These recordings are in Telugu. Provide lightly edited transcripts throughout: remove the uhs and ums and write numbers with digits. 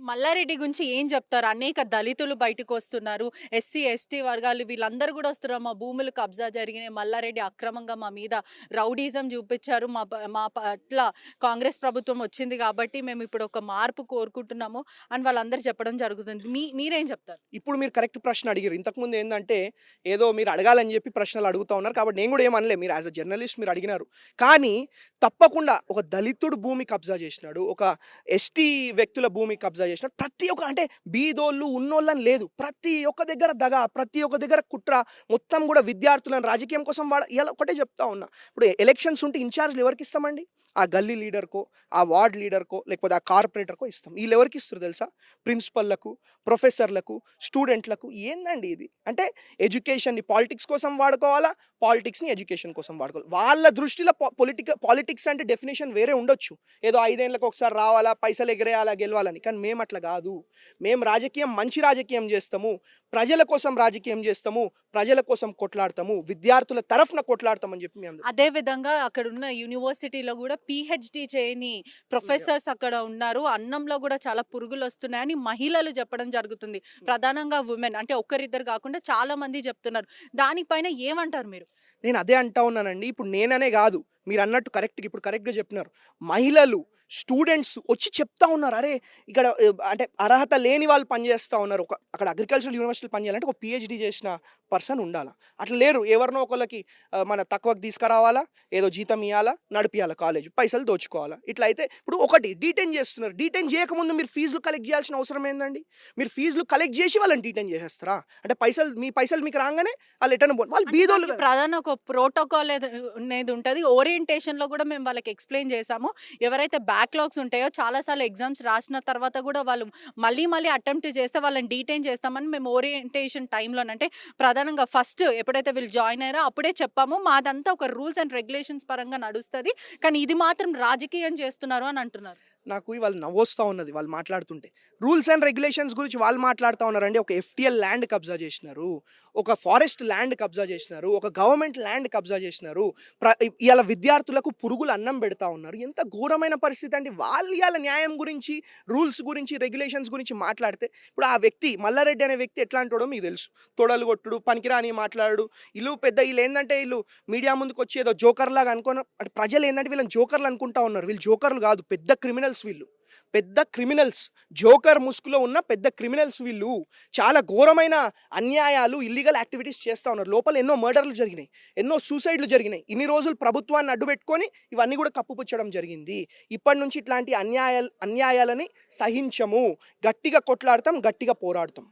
మల్లారెడ్డి గురించి ఏం చెప్తారు? అనేక దళితులు బయటకొస్తున్నారు. ఎస్సీ, ఎస్టీ వర్గాలు వీళ్ళందరూ గూడా వస్తున్నారు. మా భూములు కబ్జా జరిగినాయి. మల్లారెడ్డి అక్రమంగా మా మీద రౌడీజం చూపిచ్చారు. మా పట్ల కాంగ్రెస్ ప్రభుత్వం వచ్చింది గాబట్టి మేమిప్పుడు ఒక మార్పు కోరుకుంటున్నాము అని వాళ్ళందరూ చెప్పడం జరుగుతుంది. మీరేం చెప్తారు? ఇప్పుడు మీరు కరెక్ట్ ప్రశ్న అడిగిర్రు. ఇంతకుముందు ఏందంటే, ఏదో మీరు అడగాలని జెప్పి ప్రశ్నలు అడుగుతా ఉన్నారు. కాబట్టి నేను గూడా ఏమి అనలే. మీరు యాస్ ఎ జర్నలిస్ట్ మీరు అడిగినారు. కానీ తప్పకుండా ఒక దళితుడు భూమి కబ్జా జేసినాడు. ఒక ఎస్టీ వ్యక్తుల భూమి కబ్జా జేసినాడు. ప్రతి ఒక్క అంటే బీదోళ్ళు, ఉన్నోళ్ళని లేదు. ప్రతి ఒక్క దగ్గర దగ, ప్రతి ఒక్క దగ్గర కుట్ర, మొత్తం గూడా విద్యార్థులను రాజకీయం కోసం ఇయాల ఒకటే చెప్తా ఉన్నా. ఇప్పుడు ఎలక్షన్స్ ఉంటే ఇన్‌చార్జ్‌లు ఎవరికిస్తామండి? ఆ గల్లీ లీడర్‌కో, ఆ వార్డ్ లీడర్‌కో, లేకపోతే ఆ కార్పొరేటర్‌కో ఇస్తాం. ఈళ్ళెవరికిస్తుర్రు తెలుసా? ప్రిన్సిపల్‌లకు, ప్రొఫెసర్‌లకు, స్టూడెంట్‌లకు. ఏందండి ఇది? అంటే ఎడ్యుకేషన్‌ని పాలిటిక్స్ కోసం వాడుకోవాలా? పాలిటిక్స్‌ని ఎడ్యుకేషన్ కోసం వాడుకోవాలి. వాళ్ళ దృష్టిలో పాలిటిక్స్ అంటే డెఫినిషన్ వేరే ఉండొచ్చు. ఏదో 5 ఏళ్లకు ఒకసారి రావాలా, పైసలు ఎగరేయాలా, గెలవాలని. కానీ మేమట్లా గాదు. మేము రాజకీయం మంచి రాజకీయం జేస్తాము. ప్రజల కోసం రాజకీయం జేస్తాము. ప్రజల కోసం కొట్లాడతాము. విద్యార్థుల తరఫున కొట్లాడతామని జెప్పి మేము అదే విధంగా అక్కడున్న యూనివర్సిటీలో గూడా పీహెచ్‌డీ చేయని ప్రొఫెసర్స్ అక్కడ ఉన్నారు. అన్నంలో గూడా చాలా పురుగులొస్తున్నాయని మహిళలు చెప్పడం జరుగుతుంది. ప్రధానంగా వుమెన్ అంటే ఒక్కరిద్దరు గాకుండా చాలా మంది చెప్తున్నారు. దానిపైన ఏమంటారు మీరు? నేను అదే అంటా ఉన్నానండి. ఇప్పుడు నేననే గాదు. మీరన్నట్టు ఇప్పుడు కరెక్ట్‌గా చెప్పినారు. మహిళలు, స్టూడెంట్స్ వచ్చి చెప్తా ఉన్నారు. అరే! ఇక్కడ అంటే అర్హత లేని వాళ్ళు పనిచేస్తా ఉన్నారు. అక్కడ అగ్రికల్చరల్ యూనివర్సిటీలో పనిచేయాలంటే ఒక పీహెచ్‌డీ చేసిన పర్సన్ ఉండాల. అట్లా లేరు. ఎవరినో ఒకళ్ళకి మన తక్కువకి తీసుకురావాలా, ఏదో జీతం ఇయ్యాలా, నడిపియాలా కాలేజ్. పైసలు దోచుకోవాలా. ఇట్లా అయితే ఇప్పుడు ఒకటి డీటెయిన్ చేస్తున్నారు. డీటెయిన్ చేయకముందు మీరు ఫీజులు కలెక్ట్ చేయాల్సిన అవసరం ఏందండి? మీరు ఫీజులు కలెక్ట్ చేసి వాళ్ళని డీటెయిన్ చేసేస్తారా? అంటే మీ పైసలు మీకు రాంగానే ఆళ్ళు ఎటన్నా వాళ్ళు అంటే బీదోళ్ళు దానికి కదా! ప్రధాన ఒక ప్రోటోకాల్ అనేది ఉంటది. ఓరియంటేషన్‌లో గూడా మేము వాళ్ళకి ఎక్స్‌ప్లెయిన్ చేసాము. ఎవరైతే బ్యాక్‌లాగ్స్ ఉంటాయో చాలా సార్లు ఎగ్జామ్స్ రాసిన తర్వాత గూడా వాళ్ళు మళ్ళీ అటెంప్ట్ చేస్తే వాళ్ళని డీటైన్ చేస్తామని మేము ఓరియంటేషన్ టైమ్‌లోనంటే ప్రధానంగా ఫస్ట్ ఎప్పుడైతే వీళ్ళు జాయిన్ అయ్యారో అప్పుడే చెప్పాము. మాదంతా ఒక రూల్స్ అండ్ రెగ్యులేషన్స్ పరంగా నడుస్తది. కానీ ఇది మాత్రం రాజకీయం చేస్తున్నారు అని అంటున్నారు. నాకు ఇవాళ నవ్వొస్తా ఉన్నది వాళ్ళు మాట్లాడుతుంటే. రూల్స్ అండ్ రెగ్యులేషన్స్ గురించి వాళ్ళు మాట్లాడుతా ఉన్నారండి. ఒక ఎఫ్‌టీఎల్ ల్యాండ్ కబ్జా జేసినారు. ఒక ఫారెస్ట్ ల్యాండ్ కబ్జా జేసినారు. ఒక గవర్నమెంట్ ల్యాండ్ కబ్జా జేసినారు. ఇయాల విద్యార్థులకు పురుగులు అన్నం బెడతా ఉన్నారు. ఎంత ఘోరమైన పరిస్థితి అండి. వాళ్ళు ఇయాల న్యాయం గురించి, రూల్స్ గురించి, రెగ్యులేషన్స్ గురించి మాట్లాడితే, ఇప్పుడు ఆ వ్యక్తి మల్లారెడ్డి అనే వ్యక్తి ఎట్లాంటోడో మీకు తెలుసు. తొడలు కొట్టుడు, పనికిరానియి మాట్లాడుడు. ఈళ్ళేందంటే ఈళ్ళు మీడియా ముందుకొచ్చి ఏదో జోకర్‌లాగా అనుకోని అంటే ప్రజలేందంటే వీళ్ళని జోకర్‌లు అనుకుంటా ఉన్నారు. వీళ్ళు జోకర్‌లు గాదు. పెద్ద క్రిమినల్స్ వీళ్ళు. పెద్ద క్రిమినల్స్. జోకర్ ముసుగులో ఉన్న పెద్ద క్రిమినల్స్ వీళ్ళు. చాలా ఘోరమైన అన్యాయాలు, ఇల్లీగల్ యాక్టివిటీస్ చేస్తా ఉన్నారు. లోపల ఎన్నో మర్డర్‌లు జరిగినాయి. ఎన్నో సూసైడ్‌లు జరిగినాయి. ఇన్ని రోజులు ప్రభుత్వాన్ని అడ్డుపెట్టుకొని ఇవన్నీ గూడా కప్పిపుచ్చడం జరిగింది. ఇప్పటి నుంచి ఇట్లాంటి అన్యాయాలని సహించము. గట్టిగా కొట్లాడతాం. గట్టిగా పోరాడతాం.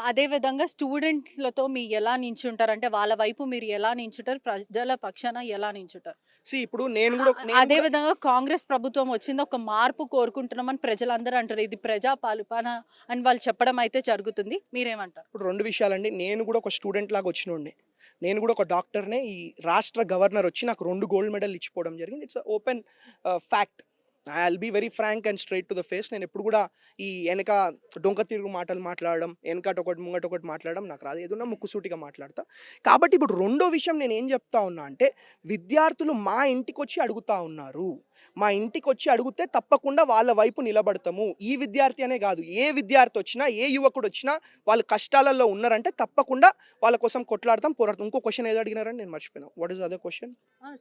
అదే విధంగా స్టూడెంట్స్‌లతో ఎలా నించుంటారు? అంటే వాళ్ళ వైపు మీరు ఎలా నించుంటారు? ప్రజల పక్షాన ఎలా నించుంటారు? ఇప్పుడు నేను గూడా అదే విధంగా కాంగ్రెస్ ప్రభుత్వం వచ్చింది. ఒక మార్పు కోరుకుంటున్నామని ప్రజలందరూ అంటారు. ఇది ప్రజా పాలన అని వాళ్ళు చెప్పడం అయితే జరుగుతుంది. మీరేమంటారు? ఇప్పుడు 2 విషయాలండి. నేను గూడా ఒక స్టూడెంట్ లాగా వచ్చినోడినే. నేను గూడా ఒక డాక్టర్‌నే. ఈ రాష్ట్ర గవర్నర్ వచ్చి నాకు 2 గోల్డ్ మెడల్ ఇచ్చిపోవడం జరిగింది. It's open fact. I will be very frank and straight to the face. నేనెప్పుడు గూడా ఈ ఎనక డొంక తిరుగు మాటలు మాట్లాడడం, ఎనకటొకటి ముంగటొకటి మాట్లాడడం నాకు రాదు. ఏదున్నా ముక్కుసూటిగా మాట్లాడతా. కాబట్టి ఇప్పుడు రెండో విషయం నేనేం జెప్తా ఉన్నా అంటే, విద్యార్థులు మా ఇంటికొచ్చి అడుగుతా ఉన్నారు. మా ఇంటికొచ్చి అడుగుతే తప్పకుండా వాళ్ళ వైపు నిలబడతాము. ఈ విద్యార్థి అనే గాదు. ఏ విద్యార్థొచ్చినా, ఏ యువకుడొచ్చినా వాళ్ళు కష్టాలలో ఉన్నారంటే తప్పకుండా వాళ్ళ కోసం కొట్లాడతాం, పోరాడతాం. ఇంకో క్వెషన్ ఏదో అడిగినారని నేను మర్చిపోయినా. What is the other question?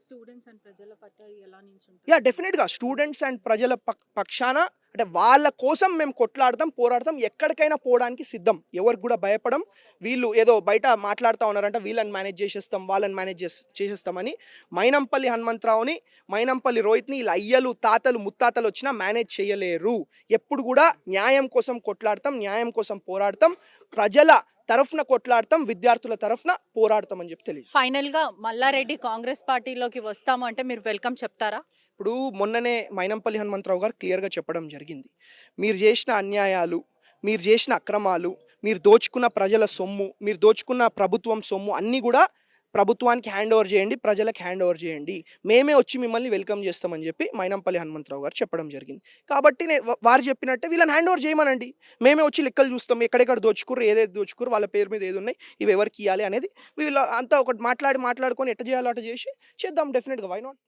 Students and ప్రజల పట్ల ఎలా నించుంటారు? డెఫినిట్‌గా స్టూడెంట్స్ అండ్ ప్రజల పక్షాన అంటే వాళ్ళ కోసం మేము కొట్లాడతాం, పోరాడతాం. ఎక్కడికైనా పోవడానికి సిద్ధం. ఎవరికి గూడా భయపడం. వీళ్ళు ఏదో బయట మాట్లాడుతా ఉన్నారంట వీళ్ళని మేనేజ్ చేసేస్తాం, వాళ్ళని మేనేజ్ చేసేస్తామని మైనంపల్లి హనుమంతరావుని, మైనంపల్లి రోహిత్‌ని ఈళ్ళ అయ్యలు, తాతలు, ముత్తాతలొచ్చినా మేనేజ్ చేయలేరు. ఎప్పుడు గూడా న్యాయం కోసం కొట్లాడతాం, న్యాయం కోసం పోరాడతాం. ప్రజల తరఫున కొట్లాడతాం, విద్యార్థుల తరఫున పోరాడతాం అని జెప్పి ఫైనల్‌గా మల్లారెడ్డి కాంగ్రెస్ పార్టీలోకి వస్తాము అంటే మీరు వెల్కమ్ చెప్తారా? ఇప్పుడు మొన్ననే మైనంపల్లి హనుమంతరావు గారు క్లియర్‌గా చెప్పడం జరిగింది. మీరు జేసిన అన్యాయాలు, మీరు జేసిన అక్రమాలు, మీరు దోచుకున్న ప్రజల సొమ్ము, మీరు దోచుకున్న ప్రభుత్వం సొమ్ము అన్నీ గూడా ప్రభుత్వానికి హ్యాండ్ ఓవర్ జేయండి, ప్రజలకు హ్యాండ్ ఓవర్ జేయండి. మేమే వచ్చి మిమ్మల్ని వెల్కమ్ జేస్తామని జెప్పి మైనంపల్లి హనుమంతరావు గారు చెప్పడం జరిగింది. కాబట్టి వారు చెప్పినట్టే వీళ్ళని హ్యాండ్ ఓవర్ జేయమనండి. మేమే వచ్చి లెక్కలు జూస్తాం. ఎక్కడెక్కడ దోచుకుర్రు, ఏదేది దోచుకుర్రు, వాళ్ళ పేరు మీద ఏదున్నాయి, ఇవి ఎవరికియ్యాలి అనేది వీళ్ళ అంతా ఒకటి మాట్లాడుకొని ఎట్ట జేయాలో అట్ట జేసి చేద్దాం డెఫినిట్‌గా. Why not?